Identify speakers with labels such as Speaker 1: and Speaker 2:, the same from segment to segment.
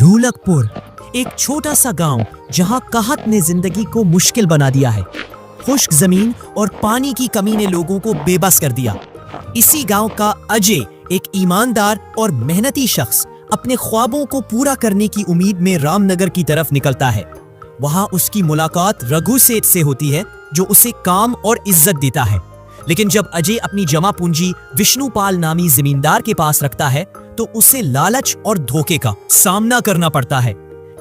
Speaker 1: ढोलकपुर, एक छोटा सा गांव जहां कहत ने जिंदगी को मुश्किल बना दिया है। खुश्क जमीन और पानी की कमी ने लोगों को बेबस कर दिया। इसी गांव का अजय एक ईमानदार और मेहनती शख्स अपने ख्वाबों को पूरा करने की उम्मीद में रामनगर की तरफ निकलता है। वहां उसकी मुलाकात रघु सेठ से होती है, जो उसे काम और इज्जत देता है। लेकिन जब अजय अपनी जमा पूंजी विष्णुपाल नामी जमींदार के पास रखता है तो उसे लालच और धोखे का सामना करना पड़ता है।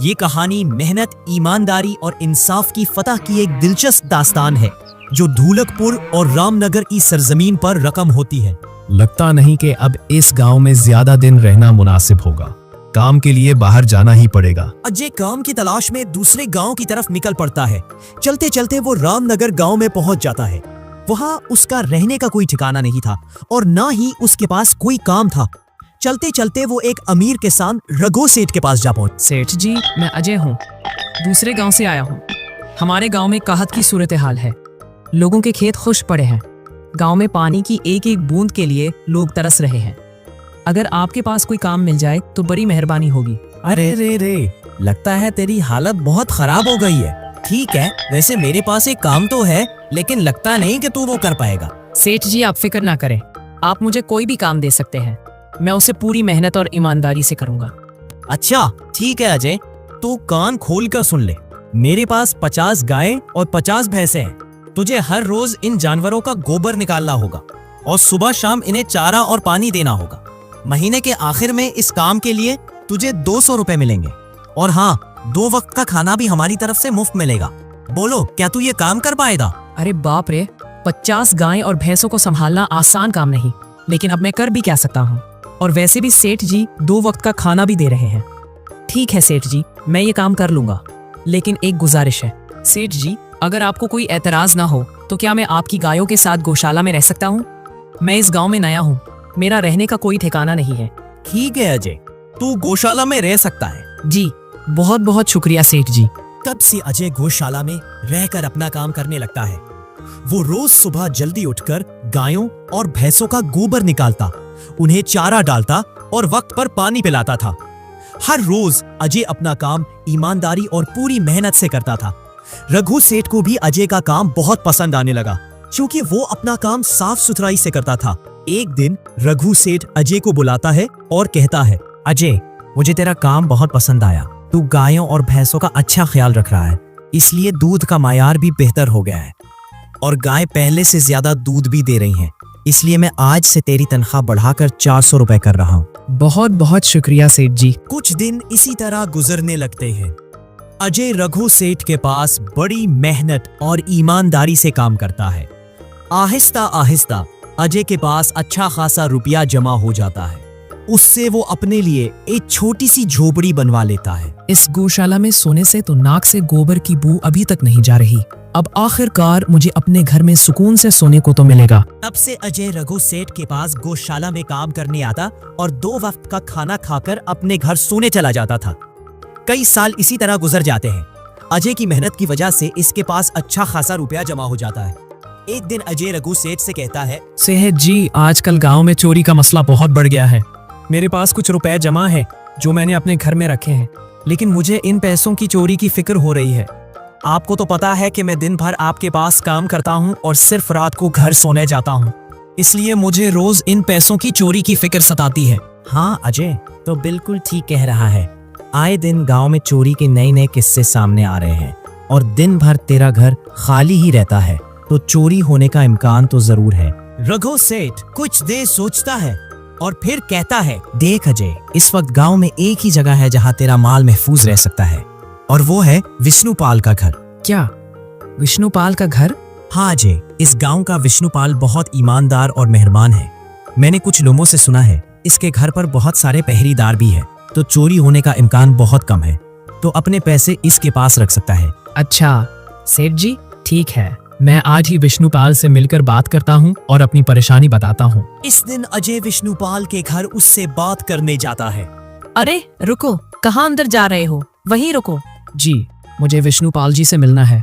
Speaker 1: ये कहानी मेहनत, ईमानदारी और इंसाफ की फतह की एक दिलचस्प दास्तान है, जो ढोलकपुर और रामनगर की सरजमीन पर रकम होती है।
Speaker 2: लगता नहीं कि अब इस गांव में ज्यादा दिन रहना मुनासिब होगा। काम के लिए बाहर जाना ही पड़ेगा।
Speaker 1: अजय काम की तलाश में दूसरे गांव की तरफ निकल पड़ता है। चलते चलते वो रामनगर गांव में पहुंच जाता है। वहां उसका रहने का कोई ठिकाना नहीं था और ना ही उसके पास कोई काम था। चलते चलते वो एक अमीर किसान रघु सेठ के पास जा पहुंच।
Speaker 3: सेठ जी, मैं अजय हूँ, दूसरे गांव से आया हूँ। हमारे गांव में कहत की सूरत हाल है। लोगों के खेत खुश पड़े हैं। गांव में पानी की एक एक बूंद के लिए लोग तरस रहे हैं। अगर आपके पास कोई काम मिल जाए तो बड़ी मेहरबानी होगी।
Speaker 1: अरे रे, लगता है तेरी हालत बहुत खराब हो गई है। ठीक है, वैसे मेरे पास एक काम तो है, लेकिन लगता नहीं कि तू वो कर पाएगा।
Speaker 3: सेठ जी, आप फिक्र ना करें, आप मुझे कोई भी काम दे सकते हैं। मैं उसे पूरी मेहनत और ईमानदारी से करूंगा।
Speaker 1: अच्छा ठीक है अजय, तू कान खोल कर सुन ले। मेरे पास 50 गायें और 50 भैंसे हैं। तुझे हर रोज इन जानवरों का गोबर निकालना होगा और सुबह शाम इन्हें चारा और पानी देना होगा। महीने के आखिर में इस काम के लिए तुझे 200 रुपए मिलेंगे। और हाँ, 2 वक्त का खाना भी हमारी तरफ से मुफ्त मिलेगा। बोलो, क्या तू ये काम कर पाएगा?
Speaker 3: अरे बाप रे, 50 गायें और भैंसों को संभालना आसान काम नहीं, लेकिन अब मैं कर भी क्या सकता हूँ। और वैसे भी सेठ जी 2 वक्त का खाना भी दे रहे हैं। ठीक है सेठ जी, मैं ये काम कर लूंगा, लेकिन एक गुजारिश है। सेठ जी, अगर आपको कोई एतराज ना हो तो क्या मैं आपकी गायों के साथ गौशाला में रह सकता हूँ? मैं इस गांव में नया हूँ, मेरा रहने का कोई ठिकाना नहीं है।
Speaker 1: ठीक है अजय, तू गौशाला में रह सकता है।
Speaker 3: जी, बहुत बहुत शुक्रिया सेठ जी।
Speaker 1: तब से अजय गौशाला में रहकर अपना काम करने लगता है। वो रोज सुबह जल्दी उठकर गायों और भैंसों का गोबर निकालता, उन्हें चारा डालता और वक्त पर पानी पिलाता था। हर रोज अजय अपना काम ईमानदारी और पूरी मेहनत से करता था। रघु सेठ को भी अजय का काम बहुत पसंद आने लगा, क्योंकि वो अपना काम साफ सुथराई से करता था। एक दिन रघु सेठ अजय को बुलाता है और कहता है, अजय, मुझे तेरा काम बहुत पसंद आया। तू गायों और भैंसों का अच्छा ख्याल रख रहा है, इसलिए दूध का मायार भी बेहतर हो गया है और गाय पहले से ज्यादा दूध भी दे रही हैं। इसलिए मैं आज से तेरी तनख्वाह बढ़ाकर 400 रुपए कर रहा हूँ।
Speaker 3: बहुत बहुत शुक्रिया सेठ जी।
Speaker 1: कुछ दिन इसी तरह गुजरने लगते हैं। अजय रघु सेठ के पास बड़ी मेहनत और ईमानदारी से काम करता है। आहिस्ता आहिस्ता अजय के पास अच्छा खासा रुपया जमा हो जाता है। उससे वो अपने लिए एक छोटी सी झोपड़ी बनवा लेता है।
Speaker 3: इस गौशाला में सोने से तो नाक से गोबर की बू अभी तक नहीं जा रही। अब आखिरकार मुझे अपने घर में सुकून से सोने को तो मिलेगा।
Speaker 1: तब से अजय रघु सेठ के पास गौशाला में काम करने आता और 2 वक्त का खाना खाकर अपने घर सोने चला जाता था। कई साल इसी तरह गुजर जाते हैं। अजय की मेहनत की वजह से इसके पास अच्छा खासा रुपया जमा हो जाता है। एक दिन अजय रघु सेठ से कहता है,
Speaker 3: सेठ जी, आजकल गांव में चोरी का मसला बहुत बढ़ गया है। मेरे पास कुछ रुपए जमा है जो मैंने अपने घर में रखे हैं, लेकिन मुझे इन पैसों की चोरी की फिक्र हो रही है। आपको तो पता है कि मैं दिन भर आपके पास काम करता हूँ और सिर्फ रात को घर सोने जाता हूँ, इसलिए मुझे रोज इन पैसों की चोरी की फिक्र सताती है।
Speaker 1: हाँ अजय, तो बिल्कुल ठीक कह रहा है। आए दिन गांव में चोरी के नए नए किस्से सामने आ रहे हैं और दिन भर तेरा घर खाली ही रहता है, तो चोरी होने का इम्कान तो जरूर है। रघु सेठ कुछ देर सोचता है और फिर कहता है, देख अजय, इस वक्त गांव में एक ही जगह है जहां तेरा माल महफूज रह सकता है, और वो है विष्णुपाल का घर।
Speaker 3: क्या विष्णुपाल का घर?
Speaker 1: हाँ अजय, इस गांव का विष्णुपाल बहुत ईमानदार और मेहरबान है। मैंने कुछ लोगों से सुना है इसके घर पर बहुत सारे पहरेदार भी है, तो चोरी होने का इम्कान बहुत कम है। तो अपने पैसे इसके पास रख सकता है।
Speaker 3: अच्छा सेठ जी, ठीक है, मैं आज ही विष्णुपाल से मिलकर बात करता हूँ और अपनी परेशानी बताता हूँ।
Speaker 1: इस दिन अजय विष्णुपाल के घर उससे बात करने जाता है।
Speaker 3: अरे रुको, कहाँ अंदर जा रहे हो? वहीं रुको। जी, मुझे विष्णुपाल जी से मिलना है।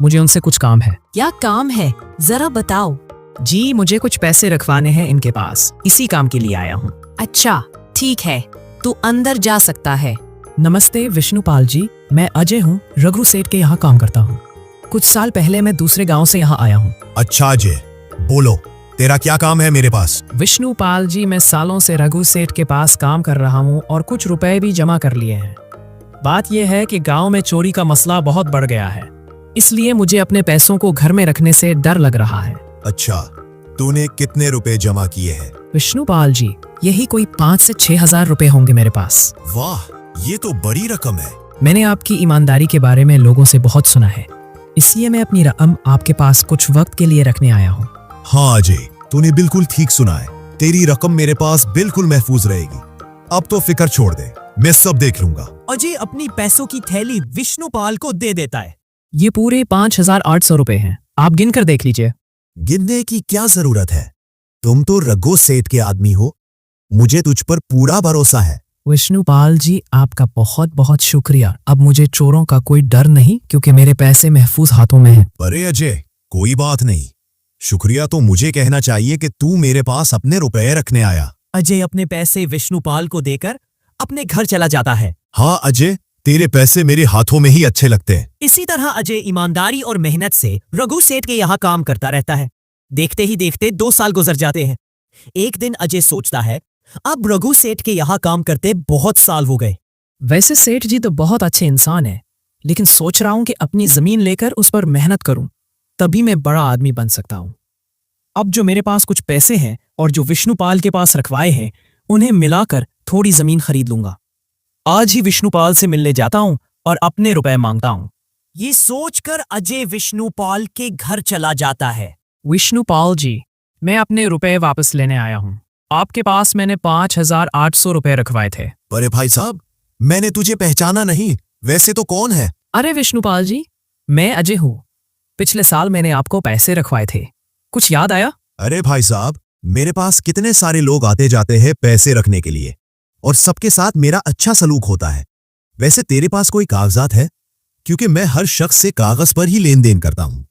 Speaker 3: मुझे उनसे कुछ काम है।
Speaker 4: क्या काम है, जरा बताओ।
Speaker 3: जी, मुझे कुछ पैसे रखवाने हैं इनके पास, इसी काम के लिए आया हूँ।
Speaker 4: अच्छा ठीक है, तू अंदर जा सकता है।
Speaker 3: नमस्ते विष्णुपाल जी, मैं अजय हूँ, रघु सेठ के यहाँ काम करता हूँ। कुछ साल पहले मैं दूसरे गांव से यहाँ आया हूँ।
Speaker 5: अच्छा अजय, बोलो तेरा क्या काम है मेरे पास?
Speaker 3: विष्णुपाल जी, मैं सालों से रघु सेठ के पास काम कर रहा हूँ और कुछ रुपए भी जमा कर लिए हैं। बात यह है कि गांव में चोरी का मसला बहुत बढ़ गया है, इसलिए मुझे अपने पैसों को घर में रखने से डर लग रहा है।
Speaker 5: अच्छा, तूने कितने रुपए जमा किए हैं?
Speaker 3: विष्णुपाल जी, यही कोई 5 से 6 हजार रुपए होंगे मेरे पास।
Speaker 5: वाह, ये तो बड़ी रकम है।
Speaker 3: मैंने आपकी ईमानदारी के बारे में लोगों से बहुत सुना है, इसलिए मैं अपनी रकम आपके पास कुछ वक्त के लिए रखने आया हूँ।
Speaker 5: हाँ अजय, तूने बिल्कुल ठीक सुना है। तेरी रकम मेरे पास बिल्कुल महफूज रहेगी। अब तो फिक्र छोड़ दे, मैं सब देख लूंगा।
Speaker 1: अजय अपनी पैसों की थैली विष्णुपाल को दे देता है।
Speaker 3: ये पूरे 5,800 रुपए हैं, आप गिन कर देख लीजिए।
Speaker 5: गिनने की क्या जरूरत है? तुम तो रघु सेठ के आदमी हो, मुझे तुझ पर पूरा भरोसा है।
Speaker 3: विष्णुपाल जी, आपका बहुत बहुत शुक्रिया। अब मुझे चोरों का कोई डर नहीं, क्योंकि मेरे पैसे महफूज हाथों में हैं।
Speaker 5: अरे अजय, कोई बात नहीं। शुक्रिया तो मुझे कहना चाहिए कि तू मेरे पास अपने रुपए रखने आया।
Speaker 1: अजय अपने पैसे विष्णुपाल को देकर अपने घर चला जाता है।
Speaker 5: हाँ अजय, तेरे पैसे मेरे हाथों में ही अच्छे लगते हैं।
Speaker 1: इसी तरह अजय ईमानदारी और मेहनत से रघु सेठ के यहाँ काम करता रहता है। देखते ही देखते 2 साल गुजर जाते हैं। एक दिन अजय सोचता है, अब रघु सेठ के यहाँ काम करते बहुत साल हो गए।
Speaker 3: वैसे सेठ जी तो बहुत अच्छे इंसान है, लेकिन सोच रहा हूँ कि अपनी जमीन लेकर उस पर मेहनत करूं, तभी मैं बड़ा आदमी बन सकता हूँ। अब जो मेरे पास कुछ पैसे हैं और जो विष्णुपाल के पास रखवाए हैं, उन्हें मिलाकर थोड़ी जमीन खरीद लूंगा। आज ही विष्णुपाल से मिलने जाता हूँ और अपने रुपए मांगता हूँ।
Speaker 1: ये सोचकर अजय विष्णुपाल के घर चला जाता है।
Speaker 3: विष्णुपाल जी, मैं अपने रुपए वापस लेने आया हूँ। आपके पास मैंने 5,800 रुपए रखवाए थे।
Speaker 5: अरे भाई साहब, मैंने तुझे पहचाना नहीं। वैसे तो कौन है?
Speaker 3: अरे विष्णुपाल जी, मैं अजय हूँ। पिछले साल मैंने आपको पैसे रखवाए थे, कुछ याद आया?
Speaker 5: अरे भाई साहब, मेरे पास कितने सारे लोग आते जाते हैं पैसे रखने के लिए, और सबके साथ मेरा अच्छा सलूक होता है। वैसे तेरे पास कोई कागजात है? क्योंकि मैं हर शख्स से कागज पर ही लेन देन करता हूँ।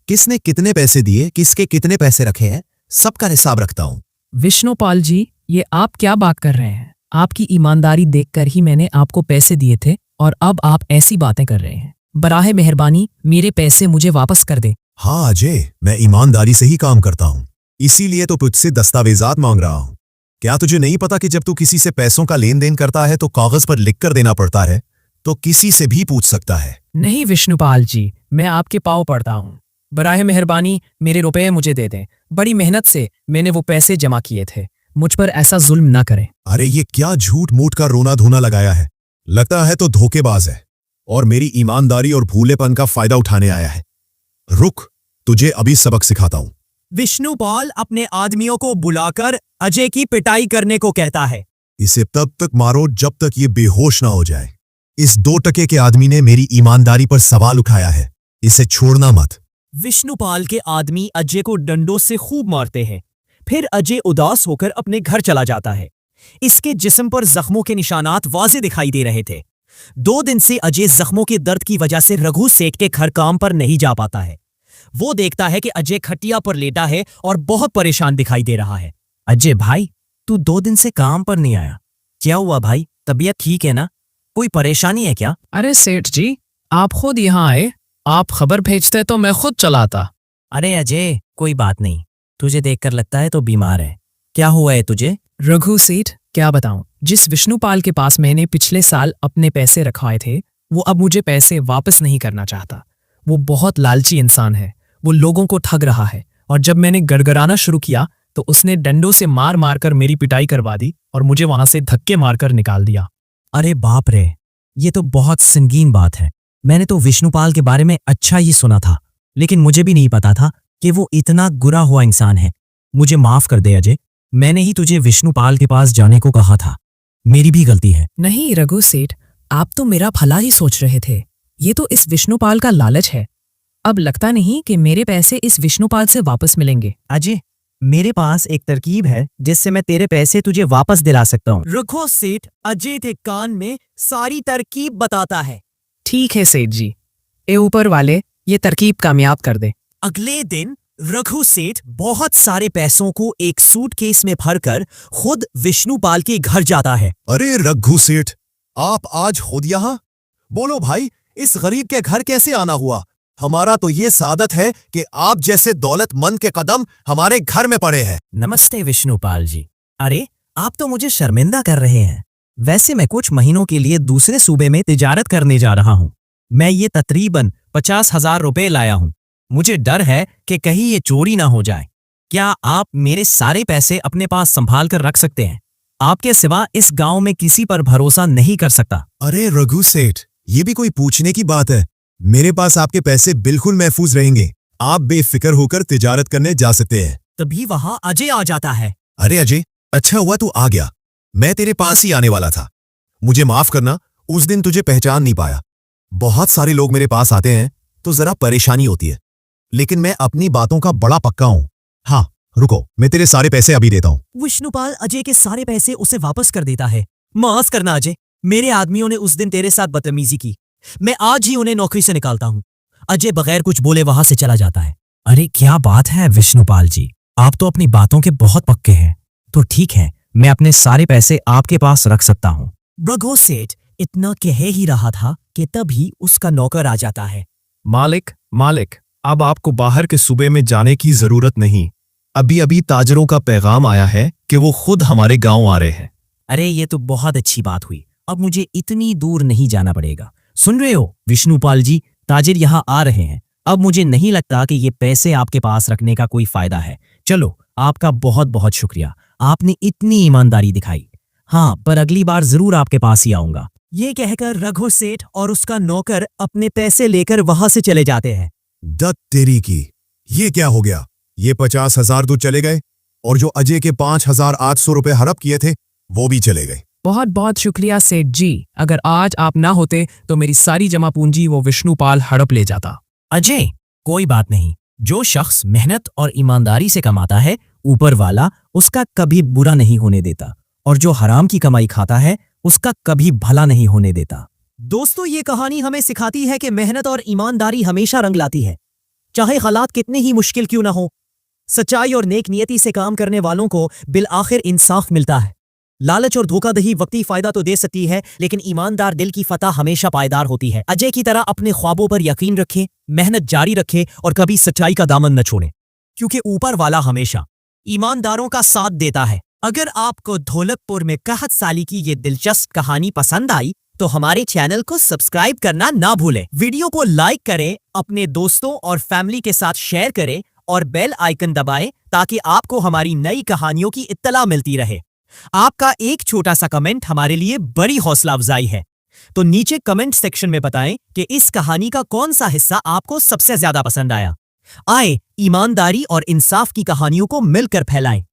Speaker 5: किसने कितने पैसे दिए, किसके कितने पैसे रखे हैं, सबका हिसाब रखता हूँ।
Speaker 3: विष्णुपाल जी, ये आप क्या बात कर रहे हैं? आपकी ईमानदारी देखकर ही मैंने आपको पैसे दिए थे और अब आप ऐसी बातें कर रहे हैं। बराहे मेहरबानी मेरे पैसे मुझे वापस कर दे।
Speaker 5: हाँ अजय, मैं ईमानदारी से ही काम करता हूँ, इसीलिए तो तुझसे दस्तावेजात मांग रहा हूँ। क्या तुझे नहीं पता कि जब तू किसी से पैसों का लेन देन करता है तो कागज पर लिख कर देना पड़ता है, तो किसी से भी पूछ सकता है।
Speaker 3: नहीं विष्णुपाल जी, मैं आपके पाँव पड़ता हूँ। बराहे मेहरबानी मेरे रुपए मुझे दे दें। बड़ी मेहनत से मैंने वो पैसे जमा किए थे, मुझ पर ऐसा जुल्म ना करें।
Speaker 5: अरे ये क्या झूठ मूठ का रोना धोना लगाया है? लगता है तो धोखेबाज है और मेरी ईमानदारी और भूलेपन का फायदा उठाने आया है। रुक, तुझे अभी सबक सिखाता हूँ।
Speaker 1: विष्णुपाल अपने आदमियों को बुलाकर अजय की पिटाई करने को कहता है।
Speaker 5: इसे तब तक मारो जब तक ये बेहोश ना हो जाए। इस 2 टके के आदमी ने मेरी ईमानदारी पर सवाल उठाया है, इसे छोड़ना मत।
Speaker 1: विष्णुपाल के आदमी अजय को डंडों से खूब मारते हैं। फिर अजय उदास होकर अपने घर चला जाता है। इसके जिस्म पर जख्मों के निशानात वाज़े दिखाई दे रहे थे। 2 दिन से अजय जख्मों के दर्द की वजह से रघु सेठ के घर काम पर नहीं जा पाता है। वो देखता है कि अजय खटिया पर लेटा है और बहुत परेशान दिखाई दे रहा है। अजय भाई, तू 2 दिन से काम पर नहीं आया, क्या हुआ भाई? तबीयत ठीक है ना? कोई परेशानी है क्या?
Speaker 3: अरे सेठ जी, आप खुद यहाँ आए, आप खबर भेजते तो मैं खुद चलाता।
Speaker 1: अरे अजय, कोई बात नहीं, तुझे देखकर लगता है तो बीमार है। क्या हुआ है तुझे?
Speaker 3: रघु सेठ, क्या बताऊं, जिस विष्णुपाल के पास मैंने पिछले साल अपने पैसे रखवाए थे, वो अब मुझे पैसे वापस नहीं करना चाहता। वो बहुत लालची इंसान है, वो लोगों को ठग रहा है, और जब मैंने गड़गड़ाना शुरू किया तो उसने डंडों से मार मार कर मेरी पिटाई करवा दी और मुझे वहां से धक्के मारकर निकाल दिया।
Speaker 1: अरे बाप रे, ये तो बहुत संगीन बात है। मैंने तो विष्णुपाल के बारे में अच्छा ही सुना था, लेकिन मुझे भी नहीं पता था कि वो इतना बुरा हुआ इंसान है। मुझे माफ कर दे अजय, मैंने ही तुझे विष्णुपाल के पास जाने को कहा था, मेरी भी गलती है।
Speaker 3: नहीं रघु सेठ, आप तो मेरा भला ही सोच रहे थे। ये तो इस विष्णुपाल का लालच है। अब लगता नहीं कि मेरे पैसे इस विष्णुपाल से वापस मिलेंगे।
Speaker 1: अजय, मेरे पास एक तरकीब है जिससे मैं तेरे पैसे तुझे वापस दिला सकता हूँ। रघु सेठ अजय के कान में सारी तरकीब बताता है।
Speaker 3: ठीक है सेठ जी, ए ऊपर वाले ये तरकीब कामयाब कर दे।
Speaker 1: अगले दिन रघु सेठ बहुत सारे पैसों को एक सूटकेस में भरकर खुद विष्णुपाल के घर जाता है।
Speaker 5: अरे रघु सेठ, आप आज खुद यहाँ? बोलो भाई, इस गरीब के घर कैसे आना हुआ? हमारा तो ये सादत है कि आप जैसे दौलतमंद के कदम हमारे घर में पड़े हैं।
Speaker 1: नमस्ते विष्णुपाल जी। अरे, आप तो मुझे शर्मिंदा कर रहे हैं। वैसे मैं कुछ महीनों के लिए दूसरे सूबे में तिजारत करने जा रहा हूँ। मैं ये तकरीबन 50,000 रुपए लाया हूँ। मुझे डर है कि कहीं ये चोरी ना हो जाए। क्या आप मेरे सारे पैसे अपने पास संभाल कर रख सकते हैं? आपके सिवा इस गांव में किसी पर भरोसा नहीं कर सकता।
Speaker 5: अरे रघु सेठ, ये भी कोई पूछने की बात है? मेरे पास आपके पैसे बिल्कुल महफूज रहेंगे। आप बेफिक्र होकर तिजारत करने जा सकते हैं।
Speaker 1: तभी वहां अजय आ जाता है।
Speaker 5: अरे अजय, अच्छा हुआ तू आ गया। मैं तेरे पास ही आने वाला था। मुझे माफ करना, उस दिन तुझे पहचान नहीं पाया। बहुत सारे लोग मेरे पास आते हैं तो जरा परेशानी होती है, लेकिन मैं अपनी बातों का बड़ा पक्का हूं। हाँ, रुको, मैं तेरे सारे पैसे अभी देता हूं।
Speaker 1: विष्णुपाल अजय के सारे पैसे उसे वापस कर देता है। माफ करना अजय, मेरे आदमियों ने उस दिन तेरे साथ बदतमीजी की। मैं आज ही उन्हें नौकरी से निकालता हूँ। अजय बगैर कुछ बोले वहां से चला जाता है। अरे क्या बात है विष्णुपाल जी, आप तो अपनी बातों के बहुत पक्के हैं। तो ठीक है, मैं अपने सारे पैसे आपके पास रख सकता हूँ। रघु सेठ इतना कह ही रहा था कि तभी उसका नौकर आ जाता है।
Speaker 2: मालिक, अब आपको बाहर के सूबे में जाने की जरूरत नहीं। अभी अभी ताजरों का पैगाम आया है कि वो खुद हमारे गांव आ रहे हैं।
Speaker 1: अरे ये तो बहुत अच्छी बात हुई। अब मुझे इतनी दूर नहीं जाना पड़ेगा। सुन रहे हो विष्णुपाल जी, ताजिर यहाँ आ रहे हैं। अब मुझे नहीं लगता कि ये पैसे आपके पास रखने का कोई फायदा है। चलो, आपका बहुत बहुत शुक्रिया, आपने इतनी ईमानदारी दिखाई। हाँ, पर अगली बार जरूर आपके पास ही आऊंगा। ये कहकर रघु सेठ और उसका नौकर अपने पैसे लेकर वहां से चले जाते हैं।
Speaker 5: दत्त तेरी की, ये क्या हो गया? ये 50,000 तो चले गए, और जो अजय के 5,800 रुपए हड़प किए थे वो भी चले गए।
Speaker 3: बहुत बहुत शुक्रिया सेठ जी। अगर आज आप ना होते तो मेरी सारी जमा पूंजी वो विष्णुपाल हड़प ले जाता।
Speaker 1: अजय, कोई बात नहीं। जो शख्स मेहनत और ईमानदारी से कमाता है, ऊपर वाला उसका कभी बुरा नहीं होने देता, और जो हराम की कमाई खाता है उसका कभी भला नहीं होने देता। दोस्तों, ये कहानी हमें सिखाती है कि मेहनत और ईमानदारी हमेशा रंग लाती है, चाहे हालात कितने ही मुश्किल क्यों ना हो। सच्चाई और नेक नियति से काम करने वालों को बिल आखिर इंसाफ मिलता है। लालच और धोखाधड़ी वक्ती फायदा तो दे सकती है, लेकिन ईमानदार दिल की फतह हमेशा पायदार होती है। अजय की तरह अपने ख्वाबों पर यकीन रखें, मेहनत जारी रखें और कभी सच्चाई का दामन न छोड़ें, क्योंकि ऊपर वाला हमेशा ईमानदारों का साथ देता है। अगर आपको धौलतपुर में कहत साली की ये दिलचस्प कहानी पसंद आई तो हमारे चैनल को सब्सक्राइब करना ना भूलें। वीडियो को लाइक करें, अपने दोस्तों और फैमिली के साथ शेयर करें और बेल आइकन दबाएं ताकि आपको हमारी नई कहानियों की इत्तला मिलती रहे। आपका एक छोटा सा कमेंट हमारे लिए बड़ी हौसला अफजाई है। तो नीचे कमेंट सेक्शन में बताएं कि इस कहानी का कौन सा हिस्सा आपको सबसे ज्यादा पसंद आया। आए ईमानदारी और इंसाफ की कहानियों को मिलकर फैलाएं।